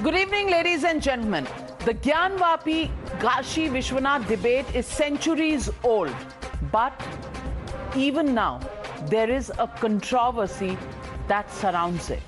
Good evening, ladies and gentlemen. The Gyanvapi Kashi Vishwanath debate is centuries old. But even now, there is a controversy that surrounds it.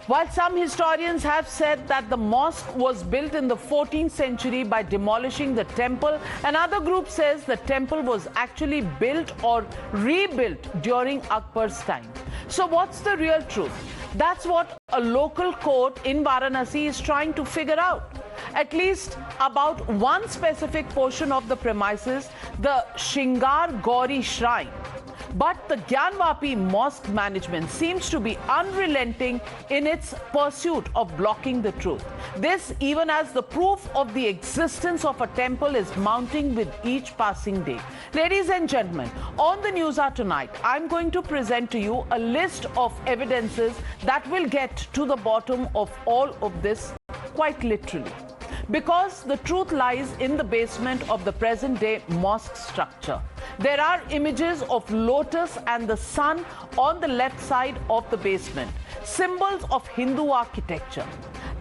While some historians have said that the mosque was built in the 14th century by demolishing the temple, another group says the temple was actually built or rebuilt during Akbar's time. So what's the real truth? That's what a local court in Varanasi is trying to figure out. At least about one specific portion of the premises, the Shringar Gauri Shrine. But the Gyanvapi Mosque management seems to be unrelenting in its pursuit of blocking the truth. This even as the proof of the existence of a temple is mounting with each passing day. Ladies and gentlemen, on the NewsHour tonight, I'm going to present to you a list of evidences that will get to the bottom of all of this quite literally. Because the truth lies in the basement of the present-day mosque structure. There are images of lotus and the sun on the left side of the basement, symbols of Hindu architecture.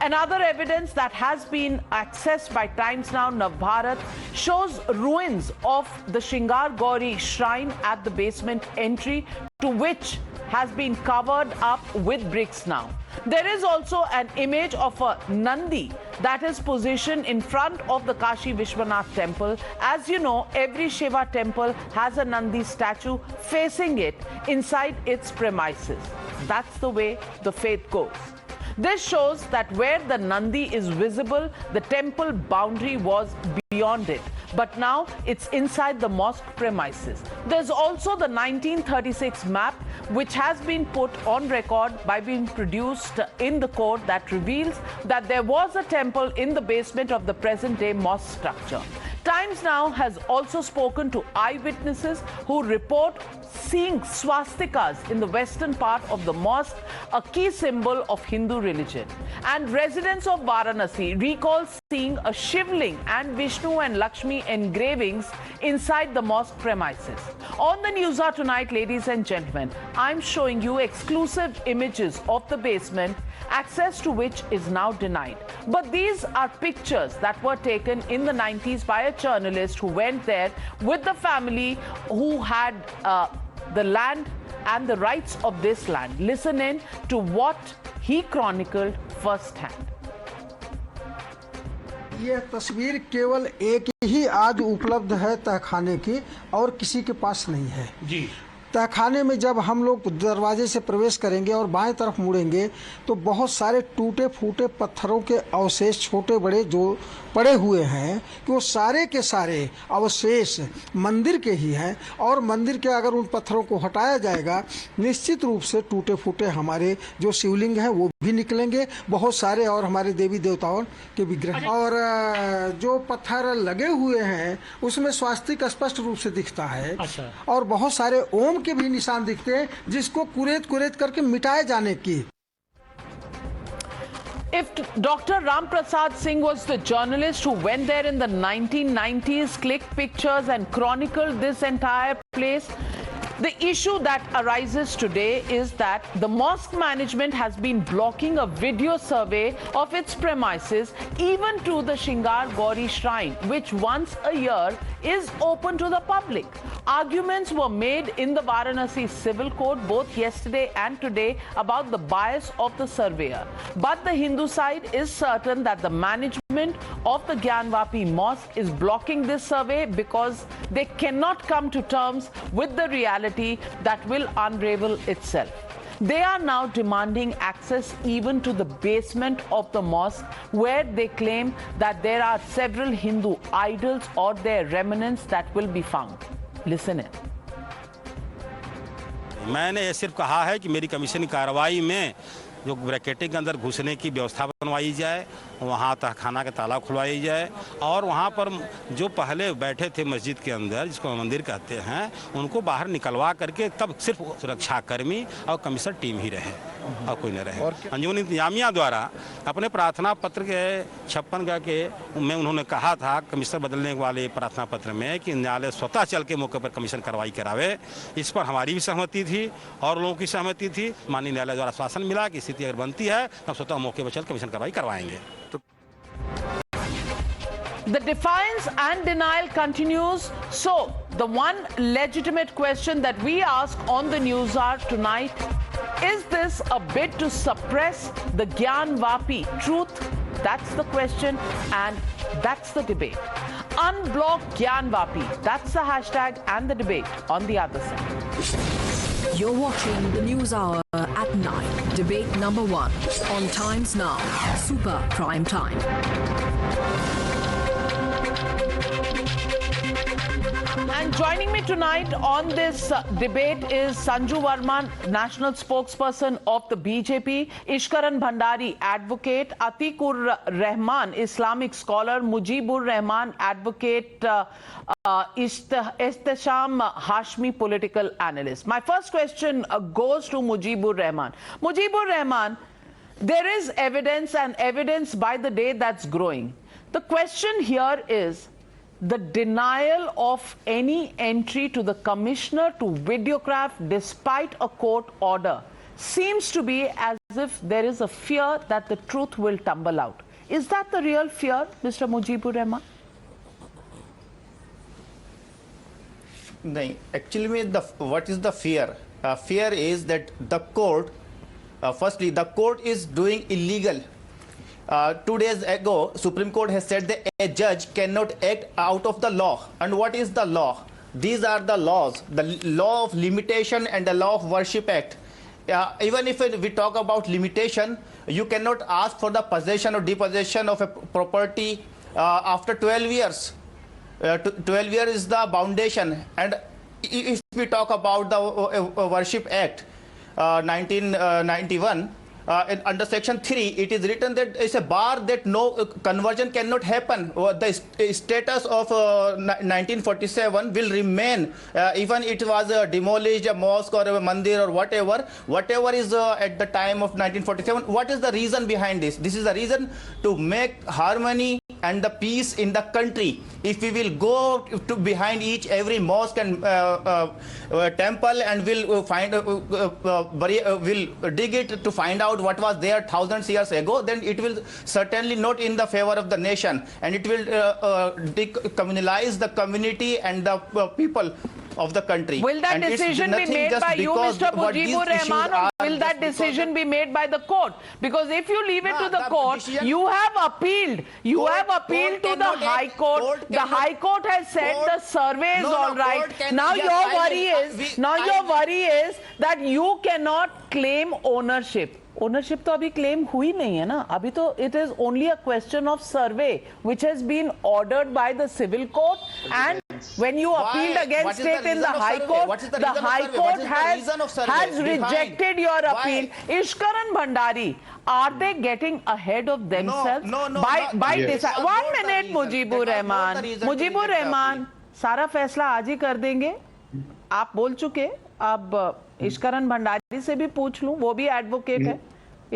Another evidence that has been accessed by Times Now Navaratri shows ruins of the Shringar Gauri shrine at the basement entry, to which has been covered up with bricks now. There is also an image of a Nandi that is positioned in front of the Kashi Vishwanath Temple. As you know, every Shiva temple has a Nandi statue facing it inside its premises. That's the way the faith goes. This shows that where the Nandi is visible, the temple boundary was beyond it. But now it's inside the mosque premises. There's also the 1936 map, which has been put on record by being produced in the court, that reveals that there was a temple in the basement of the present-day mosque structure. Times Now has also spoken to eyewitnesses who report seeing swastikas in the western part of the mosque, a key symbol of Hindu religion. And residents of Varanasi recall seeing a Shivling and Vishnu and Lakshmi engravings inside the mosque premises. On the NewsHour tonight, ladies and gentlemen, I'm showing you exclusive images of the basement, access to which is now denied. But these are pictures that were taken in the 90s by a journalist who went there with the family who had the land and the rights of this land. Listen in to what he chronicled firsthand. यह तस्वीर केवल एक ही आज उपलब्ध है तहखाने की, और किसी के पास नहीं है जी। तहखाने में जब हम लोग दरवाजे से प्रवेश करेंगे और बाएं तरफ मुड़ेंगे तो बहुत सारे टूटे फूटे पत्थरों के अवशेष छोटे बड़े जो पड़े हुए हैं, कि वो सारे के सारे अवशेष मंदिर के ही हैं। और मंदिर के अगर उन पत्थरों को हटाया जाएगा, निश्चित रूप से टूटे फूटे हमारे जो शिवलिंग हैं वो भी निकलेंगे, बहुत सारे, और हमारे देवी देवताओं के विग्रह। और जो पत्थर लगे हुए हैं उसमें स्वास्तिक स्पष्ट रूप से दिखता है। और बहुत सारे ओम के भी निशान दिखते हैं, जिसको कुरेद कुरेद करके मिटाए जाने की। If Dr. Ram Prasad Singh was the journalist who went there in the 1990s, clicked pictures and chronicled this entire place, the issue that arises today is that the mosque management has been blocking a video survey of its premises, even to the Shringar Gauri Shrine, which once a year is open to the public. Arguments were made in the Varanasi Civil Court both yesterday and today about the bias of the surveyor. But the Hindu side is certain that the management of the Gyanvapi Mosque is blocking this survey because they cannot come to terms with the reality that will unravel itself. They are now demanding access even to the basement of the mosque, where they claim that there are several Hindu idols or their remnants that will be found. Listen in. मैंने ये सिर्फ कहा है कि मेरी commission की कार्रवाई में जो ब्रैकेटिंग के अंदर घुसने की व्यवस्था बनवाई जाए, वहाँ तहखाना के ताला खुलवाई जाए, और वहाँ पर जो पहले बैठे थे मस्जिद के अंदर, जिसको मंदिर कहते हैं, उनको बाहर निकलवा करके तब सिर्फ सुरक्षाकर्मी और कमीशन टीम ही रहे। और कोई न रहे। अंजुमन इंतजामिया द्वारा अपने प्रार्थना पत्र के 56 के में उन्होंने कहा था कमिश्नर बदलने वाले प्रार्थना पत्र में कि न्यायालय स्वतः चल के मौके पर कमीशन कार्रवाई करावे। इस पर हमारी भी सहमति थी और लोगों की सहमति थी। माननीय न्यायालय द्वारा आश्वासन मिला कि स्थिति अगर बनती है तो स्वतः मौके पर चल कमीशन कार्रवाई करवाएंगे। The defiance and denial continues. So, the one legitimate question that we ask on the NewsHour tonight, is this a bid to suppress the Gyanvapi truth? That's the question and that's the debate. Unblock Gyanvapi. That's the hashtag and the debate on the other side. You're watching the NewsHour at 9. Debate number 1 on Times Now. Super Prime Time. And joining me tonight on this debate is Sanju Verma, National Spokesperson of the BJP, Ishkaran Bhandari, Advocate, Atiq Rehman, Islamic Scholar, Mujibur Rehman, Advocate, Istisham Hashmi, Political Analyst. My first question goes to Mujibur Rehman. Mujibur Rehman, there is evidence and evidence by the day that's growing. The question here is, the denial of any entry to the commissioner to videograph despite a court order seems to be as if there is a fear that the truth will tumble out. Is that the real fear, Mr. Mujibur Rehman? No, actually, what is the fear? Fear is that the court, firstly, the court is doing illegal. 2 days ago, Supreme Court has said that a judge cannot act out of the law. And what is the law? These are the laws, the law of limitation and the law of worship act. Even if we talk about limitation, you cannot ask for the possession or depossession of a property after 12 years. 12 years is the foundation. And if we talk about the worship act 1991, under section 3, it is written that it's a bar that no conversion cannot happen. The status of 1947 will remain, even it was demolished a mosque or a mandir or whatever is at the time of 1947. What is the reason behind this? This is the reason to make harmony and the peace in the country. If we will go to behind every mosque and temple and will find will dig it to find out what was there thousands years ago, then it will certainly not in the favor of the nation, and it will decommunalize the community and the people of the country. Will that decision be made by you, Mr. Mujibur Rehman, or will that decision be made by the court? Because if you leave it to the court, you have appealed. You have appealed to the High Court. The High Court has said the survey is all right. Now your worry is that you cannot claim ownership. Ownership तो अभी claim हुई नहीं है ना, अभी तो it is only a question of survey which has been ordered by the civil court, and when you appealed against it in the High Court, the High Court has rejected your appeal. Ishkaran Bhandari, are they getting ahead of themselves by deciding? 1 minute, Mujibur Rehman, सारा फैसला आज ही कर देंगे, आप बोल चुके, अब इश्करन भंडारी से भी पूछ लूं, वो भी एडवोकेट है,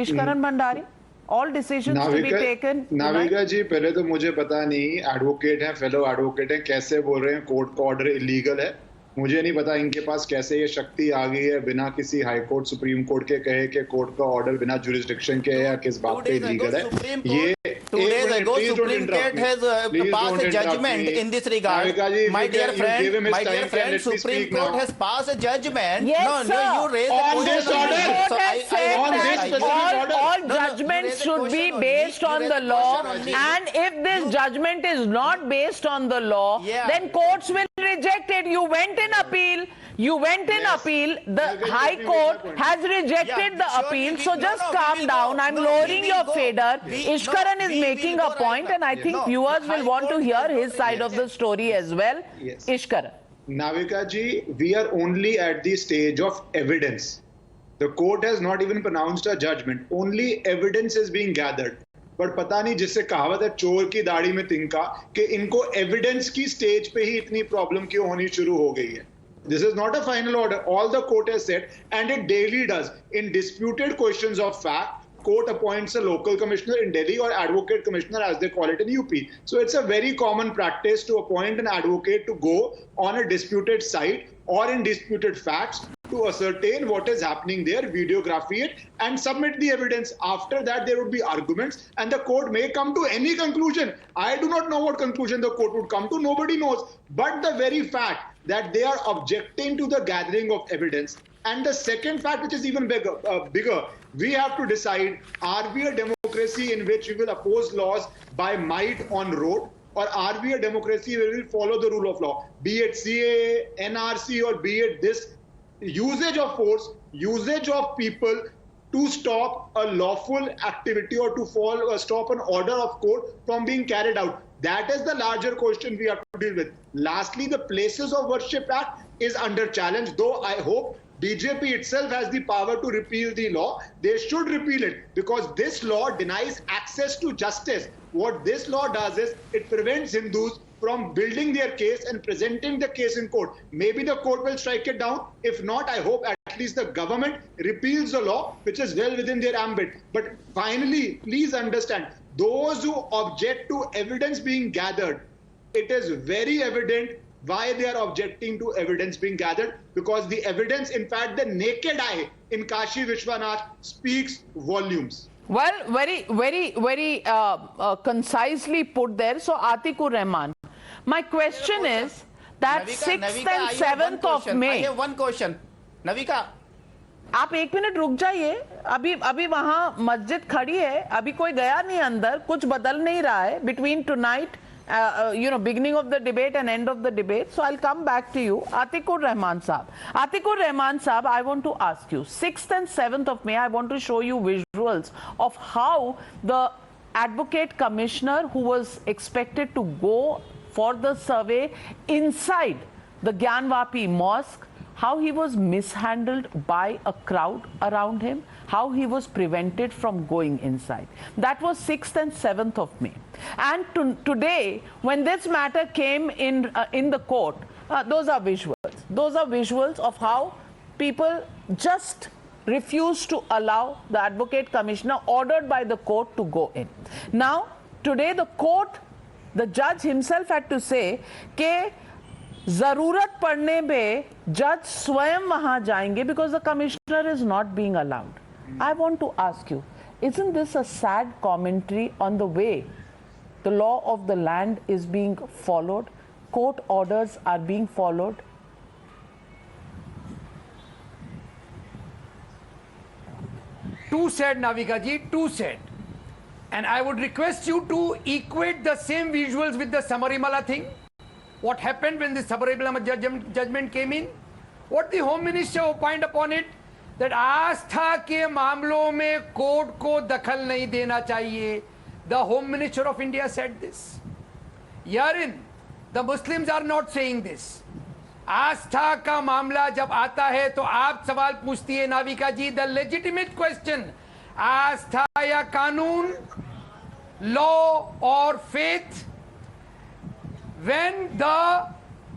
इश्करन Bhandari, all decisions to be taken. Navika जी, पहले तो मुझे पता नहीं, एडवोकेट हैं, फेलो एडवोकेट हैं, कैसे बोल रहे हैं कोर्ट का ऑर्डर इलीगल है? मुझे नहीं पता इनके पास कैसे ये शक्ति आ गई है बिना किसी हाई कोर्ट सुप्रीम कोर्ट के कहे कि कोर्ट का ऑर्डर बिना जुरिस्डिक्शन के है या किस बात पे इलीगल है। ये 2 days ago Supreme Court has passed a judgment in this regard. My dear friend, Supreme Court has passed a judgment. Yes, no, you raised on this order, all judgments should be based on the law, and if this judgment is not based on the law, then courts will reject it. You went in appeal. The High Court has rejected the appeal. So just calm down. I'm lowering your fader. Ishkaran is making a point, and I think viewers will want to hear his side of the story as well. Ishkaran. Navika ji, we are only at the stage of evidence. The court has not even pronounced a judgment. Only evidence is being gathered. But पता नहीं, जिससे कहावत है चोर की दाढ़ी में तिनका, कि इनको एविडेंस की स्टेज पे ही इतनी प्रॉब्लम क्यों होनी शुरू हो गई है। This is not a final order. All the court has said, and it daily does. In disputed questions of fact, court appoints a local commissioner in Delhi or advocate commissioner as they call it in UP. So it's a very common practice to appoint an advocate to go on a disputed site or in disputed facts to ascertain what is happening there, videography it, and submit the evidence. After that, there would be arguments, and the court may come to any conclusion. I do not know what conclusion the court would come to. Nobody knows. But the very fact that they are objecting to the gathering of evidence, and the second fact, which is even bigger, we have to decide, are we a democracy in which we will oppose laws by might on road, or are we a democracy where we will follow the rule of law, be it CAA, NRC, or be it this usage of force, usage of people to stop a lawful activity or to stop an order of court from being carried out. That is the larger question we have to deal with. Lastly, the Places of Worship Act is under challenge, though I hope BJP itself has the power to repeal the law. They should repeal it, because this law denies access to justice. What this law does is it prevents Hindus from building their case and presenting the case in court. Maybe the court will strike it down. If not, I hope at least the government repeals the law, which is well within their ambit. But finally, please understand, those who object to evidence being gathered, it is very evident why they are objecting to evidence being gathered, because the evidence, in fact, the naked eye in Kashi Vishwanath speaks volumes. Well, very concisely put there. So, Atiq Rehman, my question is that Navika, 6th and 7th of May. I have one question. Navika. आप एक minute रुक जाइए, अभी वहां मस्जिद खड़ी है, अभी कोई गया नहीं अंदर, कुछ बदल नहीं रहा है between tonight, beginning of the debate and end of the debate. So I'll come back to you. Atiqur Rehman Saab, I want to ask you, 6th and 7th of May, I want to show you visuals of how the advocate commissioner who was expected to go for the survey inside the Gyanvapi Mosque, how he was mishandled by a crowd around him, how he was prevented from going inside. That was 6th and 7th of May. And today, when this matter came in the court, those are visuals. Those are visuals of how people just refused to allow the advocate commissioner ordered by the court to go in. Now, today the court, the judge himself had to say कि जरूरत पड़ने पे जज स्वयं वहां जाएंगे because the commissioner is not being allowed. I want to ask you, isn't this a sad commentary on the way the law of the land is being followed, court orders are being followed? Too sad, Navika ji, too sad. And I would request you to equate the same visuals with the Sabarimala thing. What happened when the Sabarimala judgment came in? What the Home Minister opined upon it? That आस्था के मामलों में court को दखल नहीं देना चाहिए. The Home Minister of India said this. Herein, the Muslims are not saying this. आस्था का मामला जब आता है तो आप सवाल पूछती है नाविका जी, the legitimate question, आस्था या कानून, law or faith? When the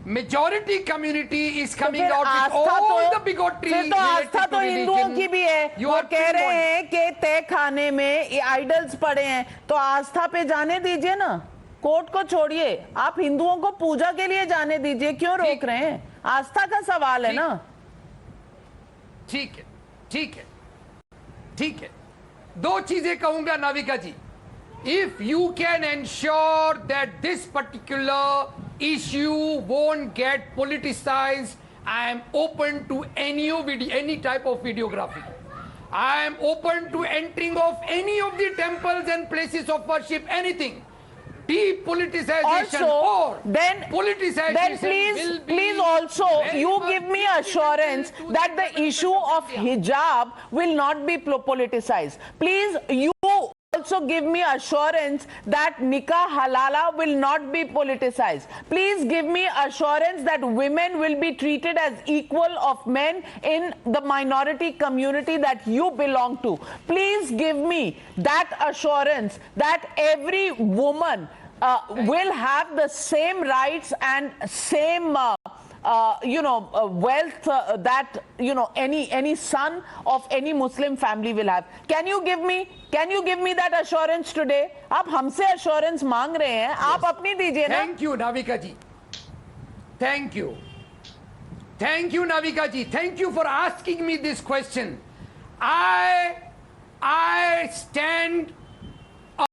majority community is coming out with all the bigotry related आस्था तो हिंदुओं की भी है. वो कह रहे हैं कि तय खाने में आइडल्स पड़े हैं, तो आस्था पे जाने दीजिए ना, कोर्ट को छोड़िए, आप हिंदुओं को पूजा के लिए जाने दीजिए, क्यों रोक रहे हैं? आस्था का सवाल है ना. ठीक है, ठीक है, ठीक है. दो चीजें कहूंगा नाविका जी. If you can ensure that this particular issue won't get politicized, I am open to any type of videography. I am open to entering of any of the temples and places of worship, anything. Depoliticization or then politicization please also you give me assurance that the issue of hijab will not be politicized. Please you also give me assurance that nikah halala will not be politicized. Please give me assurance that women will be treated as equal of men in the minority community that you belong to. Please give me that assurance that every woman will have the same rights and same wealth that any son of any Muslim family will have. Can you give me that assurance today? आप हमसे assurance मांग रहे हैं, आप अपनी दीजिए ना. Thank you, Navika ji. Thank you. Thank you, Navika ji. Thank you for asking me this question. I stand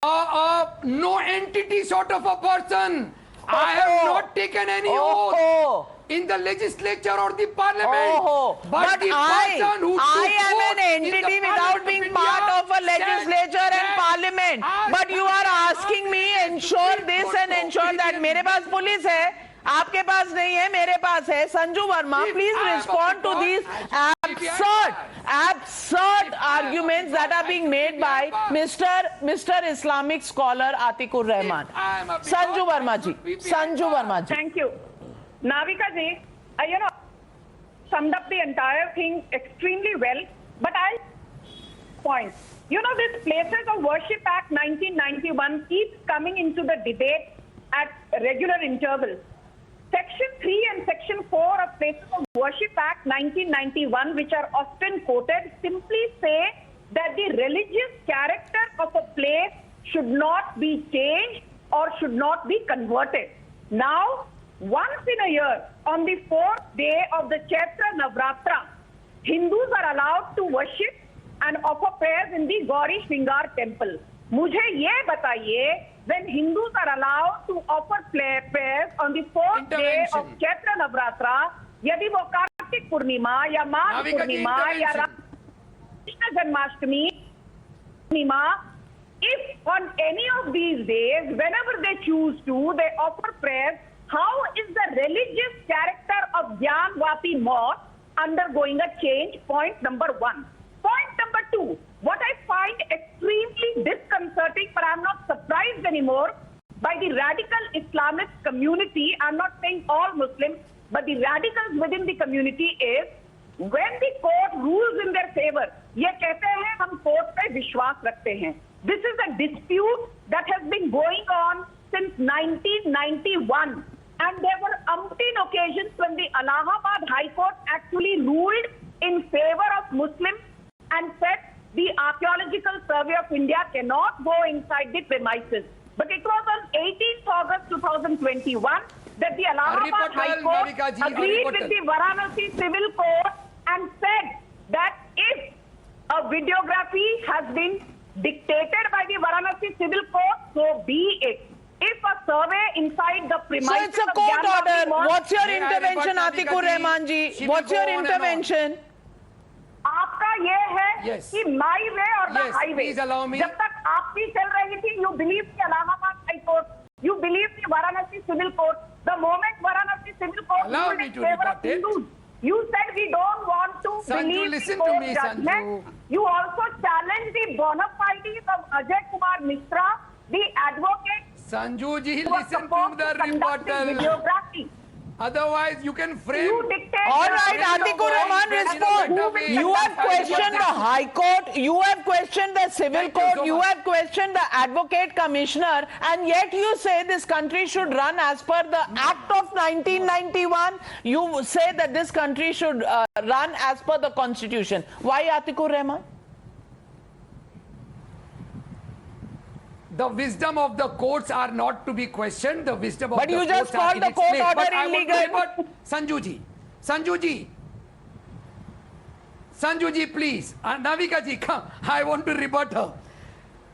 a no entity sort of a person. I have not taken any oath in the legislature or the parliament. But the person who I am an entity without being part of a legislature and parliament. But you are asking me ensure this and ensure that. मेरे पास police है, आपके पास नहीं है, मेरे पास है. Sanju Verma, please respond to these absurd arguments that are being made by Mr. Islamic scholar Atiq Rehman. Sanju Verma ji. Thank you. Navika ji, summed up the entire thing extremely well, but I'll point. This Places of Worship Act 1991 keeps coming into the debate at regular intervals. Section 3 and Section 4 of Places of Worship Act 1991, which are often quoted, simply say that the religious character of a place should not be changed or should not be converted. Now, once in a year, on the 4th day of the Chaitra Navaratri, Hindus are allowed to worship and offer prayers in the Gauri Shringar Temple. मुझे ये बताइए, when Hindus are allowed to offer prayers on the 4th day of Chaitra Navaratri, यदि वो कार्तिक पूर्णिमा या माघ पूर्णिमा या कृष्ण जन्माष्टमी पूर्णिमा, if on any of these days, whenever they choose to, they offer prayers, how is the religious character of Gyanvapi Mosque undergoing a change? Point number one. Point number two, what I find extremely disconcerting, but I'm not surprised anymore, by the radical Islamist community, I'm not saying all Muslims, but the radicals within the community is, when the court rules in their favor, ये कहते हैं हम court पे विश्वास रखते हैं. This is a dispute that has been going on since 1991. And there were umpteen occasions when the Allahabad High Court actually ruled in favor of Muslims and said the Archaeological Survey of India cannot go inside the premises. But it was on 18th August 2021 that the Allahabad High Court agreed with the Varanasi Civil Court and said that if a videography has been dictated by the Varanasi Civil Court, so be it. If a survey inside the premises, so it's a court order. What's your intervention, Atiq Rehman ji? What's your intervention? आपका ये है कि my way or the highway. जब तक आपकी चल रही थी, you believe the Allahabad High Court, you believe the Varanasi Civil Court. The moment Varanasi Civil Court ruled in favor of Hindus, you said we don't want to believe the court judgment. You also challenged the bona fides of Ajay Kumar Mishra, the advocate. Sanju ji, listen to the rebuttal. Otherwise, you can frame. All right, Atiq Rehman, respond. You have questioned the High Court, you have questioned the Civil Court, you have questioned the Advocate Commissioner, and yet you say this country should run as per the Act of 1991. You say that this country should run as per the Constitution. Why, Atiq Rehman? The wisdom of the courts are not to be questioned. The wisdom of the courts are in its place. But you just called the court order illegal. But Sanju ji, please. Navika ji, come. I want to rebut her.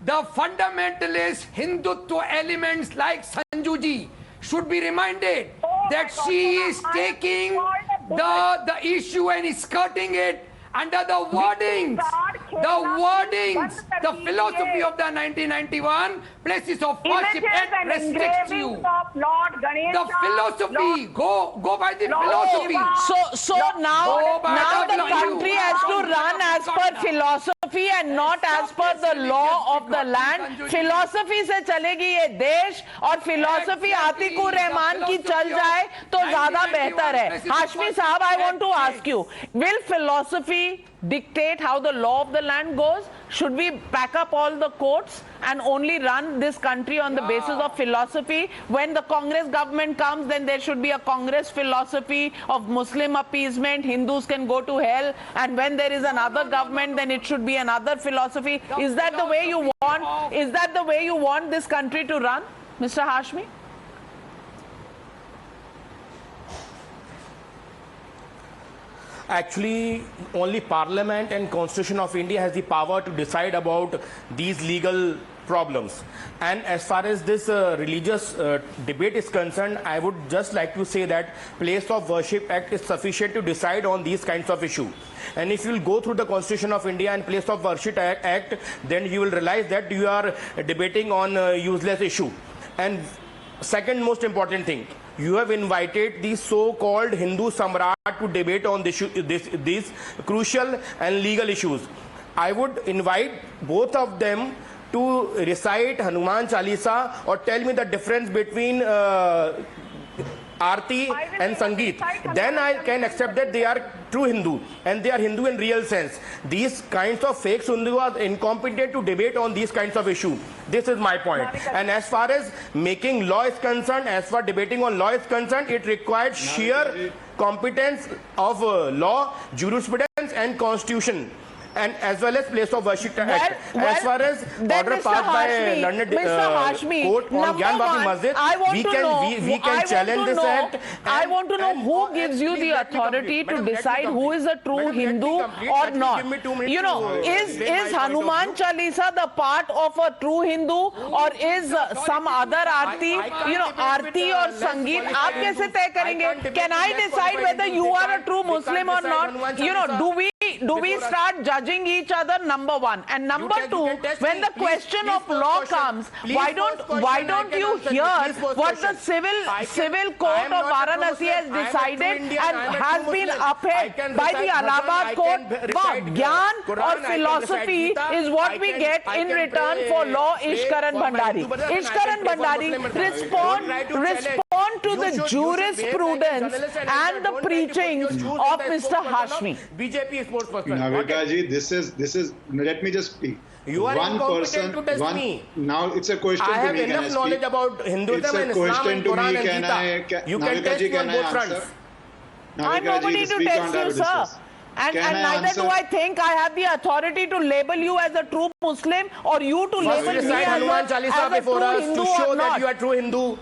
The fundamentalist Hindutva elements like Sanju ji should be reminded that she is taking the issue and skirting it under the wordings, the philosophy of the 1991 Places of Worship Act restricts you. The philosophy, go by the philosophy. So now the country has to run as per philosophy and not as per the law of the land. Philosophy से चलेगी ये देश और philosophy Atiq Rehman की चल जाए तो ज़्यादा बेहतर है. Hashmi साहब, I want to ask you, will philosophy dictate how the law of the land goes? Should we pack up all the courts and only run this country on the basis of philosophy? When the Congress government comes, then there should be a Congress philosophy of Muslim appeasement, Hindus can go to hell, and when there is another government, then it should be another philosophy. Is that the way you want? Is that the way you want this country to run, Mr. Hashmi? Actually, only Parliament and Constitution of India has the power to decide about these legal problems. And as far as this religious debate is concerned, I would just like to say that Place of Worship Act is sufficient to decide on these kinds of issues. And if you will go through the Constitution of India and Place of Worship Act, then you will realize that you are debating on a useless issue. And second most important thing, you have invited the so-called Hindu Samrat to debate on these crucial and legal issues. I would invite both of them to recite Hanuman Chalisa or tell me the difference between Aarti and Sangeet. Then I can accept that they are true Hindu and they are Hindu in real sense. These kinds of fake Hindu are incompetent to debate on these kinds of issues. This is my point. And as far as making law is concerned, as far debating on law is concerned, it required sheer competence of law, jurisprudence and constitution, and as well as Place of Worship Act. As far as order passed by London court on Gyanvapi Masjid, we can challenge this act. I want to know who gives you the authority to decide who is a true Hindu or not. You know, is Hanuman Chalisa the part of a true Hindu or is some other Aarti, you know, Aarti or Sangeet? आप कैसे तय करेंगे? Can I decide whether you are a true Muslim or not? You know, do we start judging each other? Number one. And number two, when the question of law comes, why don't you hear what the civil court of Varanasi has decided and has been upheld by the Allahabad court? Gyan or philosophy is what we get in return for law. Ishkaran Bhandari, respond to the jurisprudence and the preachings of Mr. Hashmi. BJP spokesperson. Navika ji, this is. Let me just speak. You are incompetent to test me. Now it's a question to me. I have enough knowledge about Hinduism and Islam and Quran and Gita. You can test me on both fronts. I'm nobody to test you, sir. And neither do I think I have the authority to label you as a true Muslim or you to label me as a true Hindu to show or that not. you are true Hindu.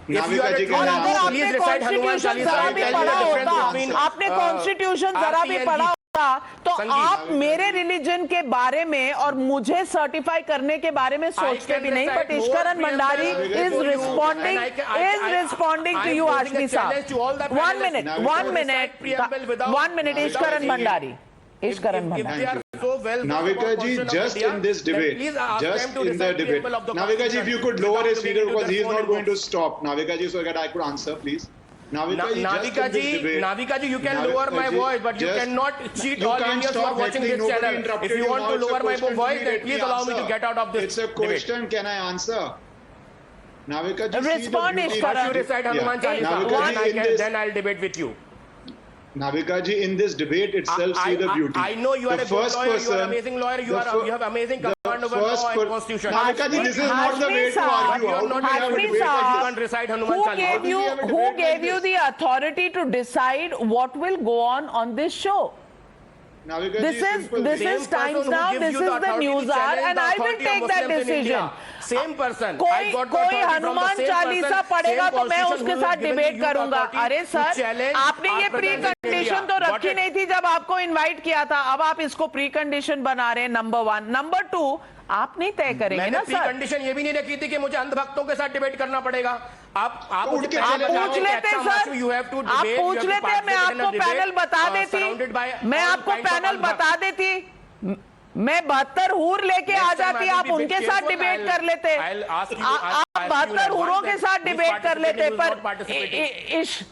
Navika ji, और अगर आपने constitution जरा भी पढ़ा होता, आपने constitution जरा भी पढ़ा होता, तो आप मेरे रिलीजन के बारे में और मुझे सर्टिफाई करने के बारे में सोचते भी नहीं. But Ishkaran Bhandari is responding to you, Hashmi Saab. 1 minute, Ishkaran Bhandari. Navika ji, just in this debate, Navika ji, if you could lower his figure because he is not going to stop. Navika ji, so that I could answer, please. Navika ji, you can lower my voice, but you cannot cheat all Indians who are watching this channel. If you want to lower my voice, then please allow me to get out of this It's a question, can I answer? Navika ji, respond, Ishkaran. You recite Hanuman Chalisa, then I'll debate with you. Navika ji, in this debate itself, see the beauty. I know you are a good lawyer, you are an amazing lawyer, you have amazing command over law and constitution. Navika ji, this is not the way to argue. You are not able to debate, you can't recite Hanuman Chalisa. Who gave you the authority to decide what will go on this show? Navika this is Times Now, this is the NewsHour, and I will take that decision. Same person. कोई हनुमान चालीसा पढ़ेगा तो मैं उसके साथ debate करूंगा. अरे sir, आपने ये प्री कंडीशन तो रखी नहीं थी जब आपको इनवाइट किया था. अब आप इसको प्री कंडीशन बना रहे हैं. नंबर 1. नंबर 2, आप नहीं तय करेंगे ना सर. प्री कंडीशन ये भी नहीं रखी थी कि मुझे अंधभक्तों के साथ डिबेट करना पड़ेगा. आप पूछ लेते सर, आप पूछ लेते. मैं आपको पैनल बता देती, मैं 72 हूर लेके आ जाती, आप उनके साथ डिबेट कर लेते. आप 72 हूरों के साथ डिबेट कर लेते. पर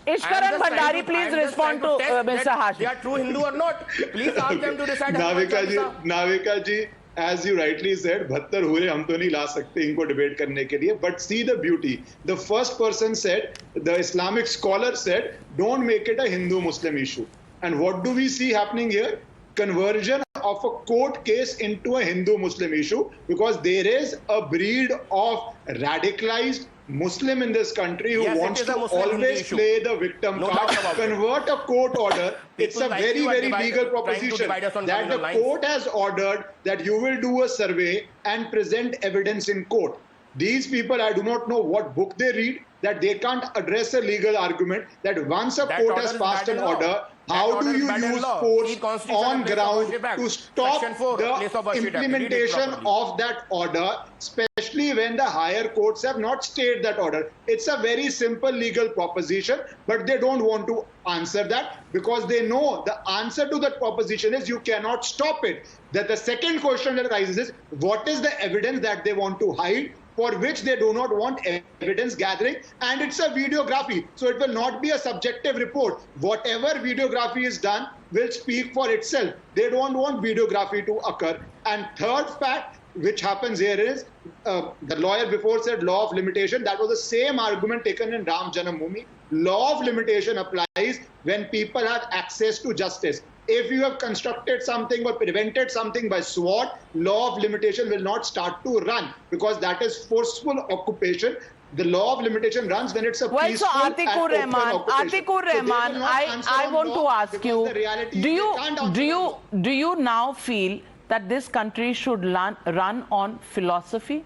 Ishkaran Bhandari, please respond to Mr. Hashmi. They are true Hindu or not? Please ask them to decide. Navika ji, as you rightly said, 72 hure हम तो नहीं ला सकते इनको डिबेट करने के लिए. But see the beauty. The first person said, the Islamic scholar said, don't make it a Hindu-Muslim issue. And what do we see happening here? conversion of a court case into a Hindu-Muslim issue, because there is a breed of radicalized Muslim in this country who wants to always play the victim card, convert a court order. It's a very, very legal proposition that the court has ordered that you will do a survey and present evidence in court. These people, I do not know what book they read, that they can't address a legal argument that once a court has passed an order, how do you use force on ground to stop the implementation of that order, especially when the higher courts have not stayed that order? It's a very simple legal proposition, but they don't want to answer that because they know the answer to that proposition is you cannot stop it. That the second question that arises is, what is the evidence that they want to hide, for which they do not want evidence gathering, and it's a videography, so it will not be a subjective report. Whatever videography is done will speak for itself. They don't want videography to occur. And third fact which happens here is, the lawyer before said law of limitation. That was the same argument taken in Ram Janambhoomi. Law of limitation applies when people have access to justice. If you have constructed something or prevented something by sword, law of limitation will not start to run, because that is forceful occupation. The law of limitation runs when it's a peaceful and open occupation. Atiq Rehman, I want to ask you, do you now feel that this country should run on philosophy?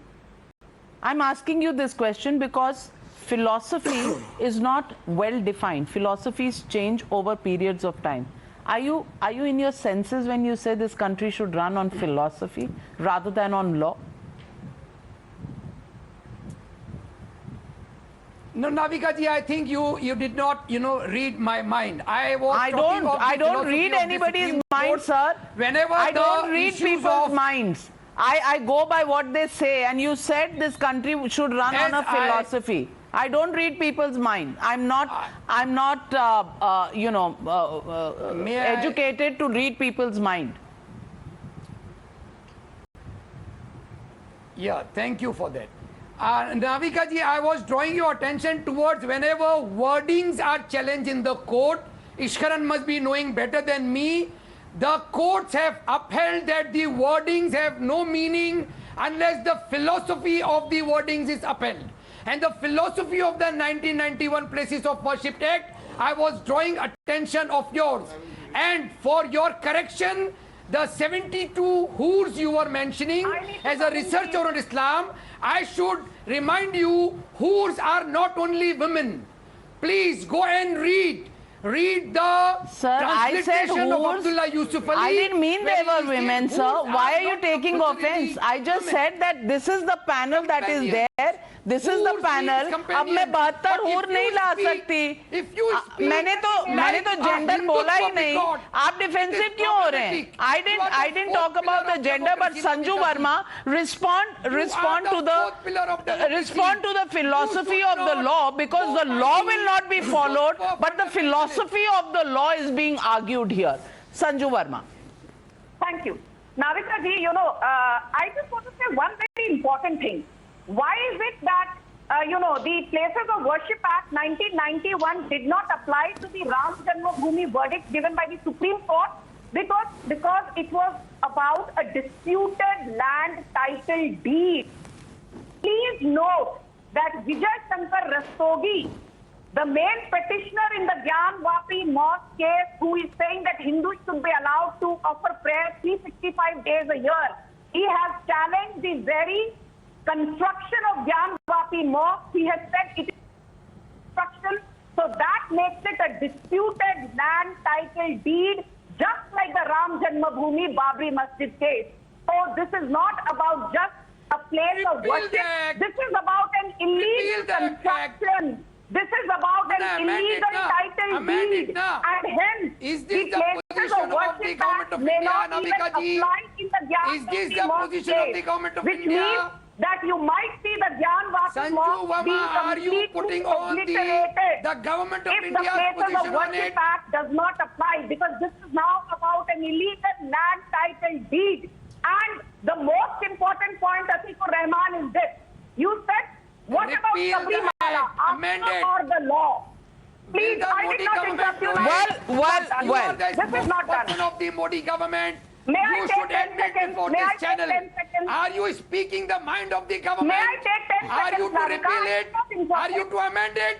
I'm asking you this question because philosophy is not well defined. Philosophies change over periods of time. Are you in your senses when you say this country should run on philosophy rather than on law? No, Navika ji, I think you did not, read my mind. I don't read anybody's mind, sir. Whenever I don't read people's minds. I go by what they say, and you said this country should run on a philosophy. I don't read people's mind. I'm not educated to read people's mind. Yeah, thank you for that. Navika ji, I was drawing your attention towards whenever wordings are challenged in the court. Ishkaran must be knowing better than me. The courts have upheld that the wordings have no meaning unless the philosophy of the wordings is upheld. And the philosophy of the 1991 Places of Worship Act, I was drawing attention of yours. And for your correction, the 72 hurs you were mentioning, as a researcher on Islam, I should remind you, hurs are not only women. Please go and read the transliteration of Abdullah Yusuf Ali. I didn't mean they were women, sir. Why are you taking offense? I just said that this is the panel that is there. This is the panel. अब मैं 72 हूर नहीं ला सकती. मैंने तो gender बोला ही नहीं. आप defensive क्यों हो रहे हैं? I didn't talk about the gender, but Sanju Verma respond to the philosophy of the law, because the law will not be followed, but the philosophy of the law is being argued here. Sanju Verma. Thank you. Navika ji, I just want to say one very important thing. Why is it that, the Places of Worship Act 1991 did not apply to the Ram Janmabhoomi verdict given by the Supreme Court? Because it was about a disputed land title deed. Please note that Vijay Shankar Rastogi, the main petitioner in the Gyanvapi Mosque case, who is saying that Hindus should be allowed to offer prayer 365 days a year, he has challenged the very construction of Gyanvapi Mosque. He has said it is construction, so that makes it a disputed land title deed, just like the Ram Janmabhoomi Babri Masjid case. So this is not about just a place of worship. This is about an illegal construction. This is about an illegal title deed, and hence the Places of Worship Act may not even apply in the Gyanvapi Mosque, which means that you might see the Gyanvapi Mosque being completely obliterated the government of if the Places of Worship Act does not apply, because this is now about an illegal land title deed. And the most important point, Atiq Rehman, is this. You said, what about Babri Masjid or the law? Please in the I did Modi not government. interrupt you. You are the This is not done. spokesperson of the Modi government. May I You take should 10 admit seconds? before May I this take channel. 10 seconds? Are you speaking the mind of the government? May I take 10 Are you seconds, to Navika? repeal it? I am not Are you to amend it?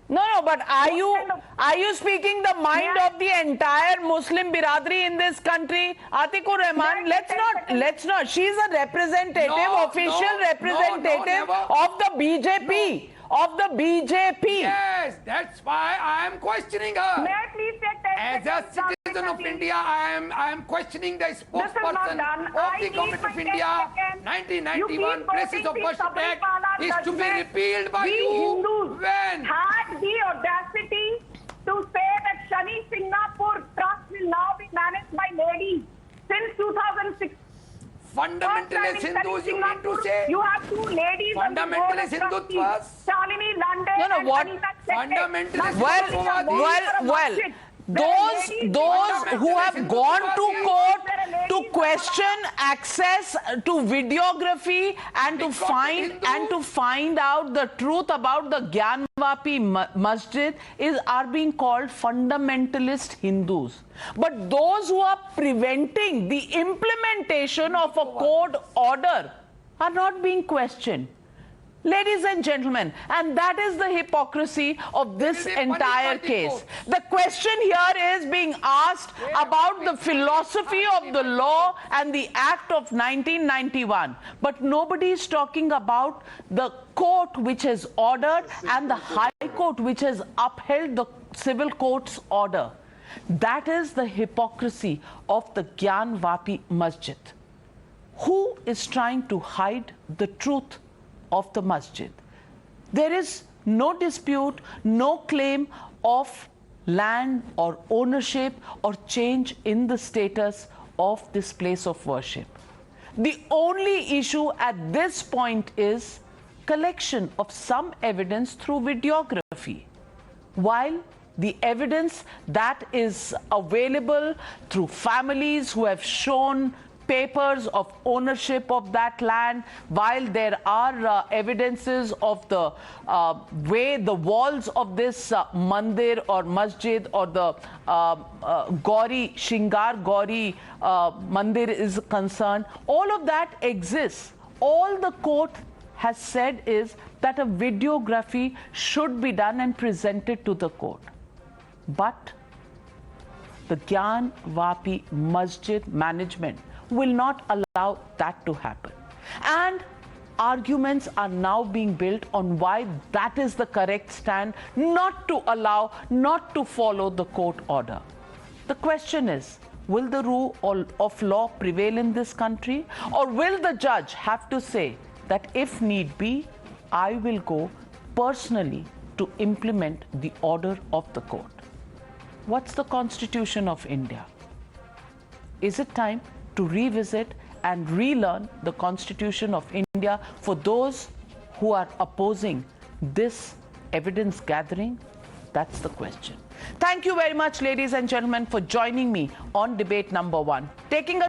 No, but are you speaking the mind of the entire Muslim biradri in this country? Atiq or Rehman, let's not. She's a representative, official representative of the BJP. Of the BJP. Yes, that's why I am questioning her. May I please take 10 As a seconds? citizen of India, I am questioning the spokesperson done. of I the need government my of 10 India. seconds. 1991 You keep Places of quoting the Worship Act Sabrimala is to be judgment. repealed by We you. Hindus When? had the audacity to say that Shani Singapore Trust will now be managed by ladies since 2006. Fundamentalist Hindus, you mean to say? You have two ladies on the board of Fundamentalist trustees, Hindutva? Shalini London No, and what? Anita Chette. Fundamentalist Well, those who have gone to court to question access to videography and to find out the truth about the Gyanvapi Masjid are being called fundamentalist Hindus. But those who are preventing the implementation of a court order are not being questioned. Ladies and gentlemen, and that is the hypocrisy of this entire case. The question here is being asked about the philosophy of the law and the Act of 1991. But nobody is talking about the court which has ordered and the High Court which has upheld the civil court's order. That is the hypocrisy of the Gyanvapi Masjid. Who is trying to hide the truth of the masjid? There is no dispute, no claim of land or ownership or change in the status of this place of worship. The only issue at this point is collection of some evidence through videography. While the evidence that is available through families who have shown papers of ownership of that land, while there are evidences of the way the walls of this mandir or masjid or the Gauri Shringar, Gauri mandir is concerned, all of that exists. All the court has said is that a videography should be done and presented to the court. But the Gyanvapi Masjid management will not allow that to happen. And arguments are now being built on why that is the correct stand, not to allow, not to follow the court order. The question is, will the rule of law prevail in this country? Or will the judge have to say that if need be, I will go personally to implement the order of the court? What's the Constitution of India? Is it time to revisit and relearn the Constitution of India for those who are opposing this evidence gathering? That's the question. Thank you very much, ladies and gentlemen, for joining me on debate number 1. Taking a